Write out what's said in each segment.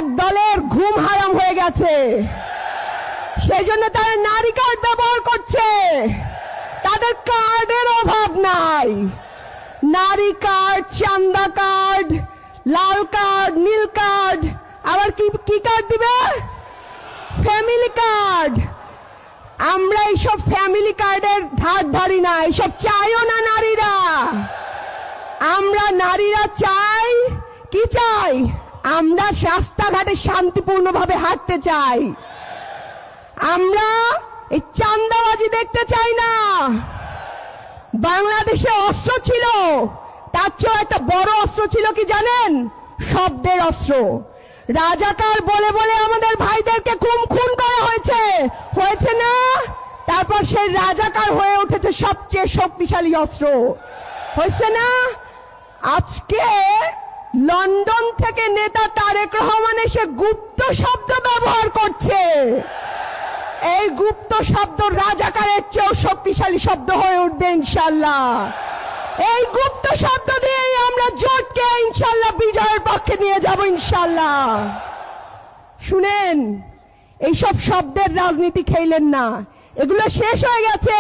এক দলের ঘুম হারাম হয়ে গেছে, সেই জন্য তারা নারী কার্ড ব্যবহার করছে। তাদের কার্ডের অভাব নাই। নারী কার্ড, চান্দা কার্ড, লাল কার্ড, নীল কার্ড, আবার কি কার্ড দিবে? Family card. আমরা এইসব ফ্যামিলি কার্ডের ধার ধারি না, এইসব চাইও না নারীরা। আমরা নারীরা চাই কি চাই? আমরা রাস্তাঘাটে শান্তিপূর্ণভাবে হাঁটতে চাই। আমরা এই চাঁদাবাজি দেখতে চাই না। বাংলাদেশে অস্ত্র ছিল, তার চেয়ে একটা বড় অস্ত্র ছিল কি জানেন? শব্দের অস্ত্র। রাজাকার বলে বলে আমাদের ভাইদেরকে খুন করা হয়েছে না? তারপর সেই রাজাকার হয়ে উঠেছে সবচেয়ে শক্তিশালী অস্ত্র, হয়েছে না? আজকে লন্ডন থেকে নেতা তারেক রহমান এসে গুপ্ত শব্দ ব্যবহার করছে। এই গুপ্ত শব্দ রাজাকারের চেয়েও শক্তিশালী শব্দ হয়ে উঠবে ইনশাল্লাহ। এই গুপ্ত শব্দ দিয়েই আমরা জোটকে ইনশাল্লাহ বিজয়ের পক্ষে নিয়ে যাব ইনশাল্লাহ। শুনেন, এইসব শব্দের রাজনীতি খেলেন না, এগুলো শেষ হয়ে গেছে।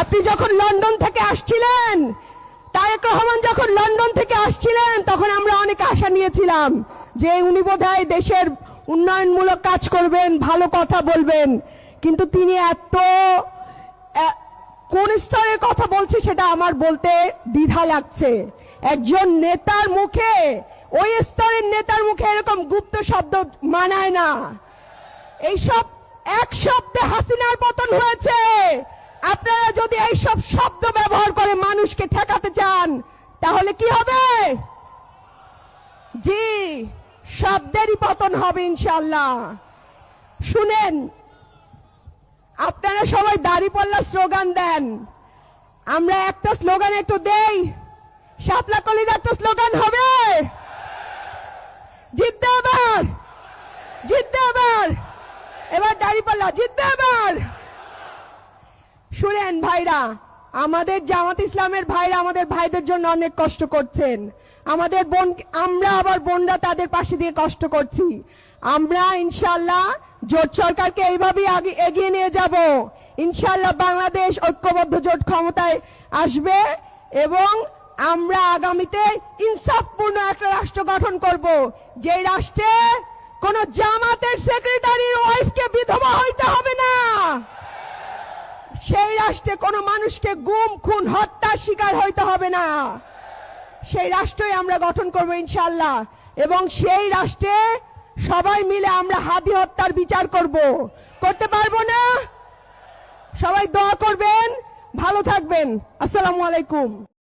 আপনি যখন লন্ডন থেকে আসছিলেন, তারেক রহমান যখন লন্ডন থেকে আসছিলেন, তখন আমরা অনেক আশা নিয়েছিলাম যে উনি বোধহয় দেশের উন্নয়নমূলক কাজ করবেন, ভালো কথা বলবেন। কিন্তু তিনি এত কোন স্তরের কথা বলছে সেটা আমার বলতে দ্বিধা লাগছে। একজন নেতার মুখে, ওই স্তরের নেতার মুখে এরকম গুপ্ত শব্দ মানায় না। এইসব এক শব্দে হাসিনার পতন হয়েছে। আপনারা যদি এইসব শব্দ ব্যবহার করে মানুষকে ঠেকাতে চান, তাহলে কি হবে? জি, শব্দেরই পতন হবে ইনশাল্লাহ। শুনেন, আপনারা সবাই দাঁড়িপাল্লা স্লোগান দেন, আমরা একটা স্লোগান একটু দেই। শাপলা কলির একটা স্লোগান হবে, জিততে এবার, জিততে এবার, এবার দাঁড়িপাল্লা জিততে এবার। শুনেন ভাইরা, আমাদের জামাত ইসলামের ভাইরা আমাদের ভাইদের জন্য অনেক কষ্ট করছেন। আমাদের বোন, আমরা আবার বোনরা তাদের পাশে দিয়ে কষ্ট করছি। আমরা ইনশাল্লাহ জোট সরকারকে এইভাবেই এগিয়ে নিয়ে যাব। ইনশাল্লাহ বাংলাদেশ ঐক্যবদ্ধ জোট ক্ষমতায় আসবে এবং আমরা আগামীতে ইনসাফপূর্ণ একটা রাষ্ট্র গঠন করব, যে রাষ্ট্রে কোন জামাতের সেক্রেটারির ওয়াইফকে বিধবা হইতে হবে না। সেই রাষ্ট্রে কোনো মানুষকে গুম, খুন, হত্যার শিকার হইতে হবে না। সেই রাষ্ট্রই আমরা গঠন করব ইনশাল্লাহ। এবং সেই রাষ্ট্রে সবাই মিলে আমরা হাদি হত্যার বিচার করতে পারবো না? সবাই দোয়া করবেন, ভালো থাকবেন। আসসালামু আলাইকুম।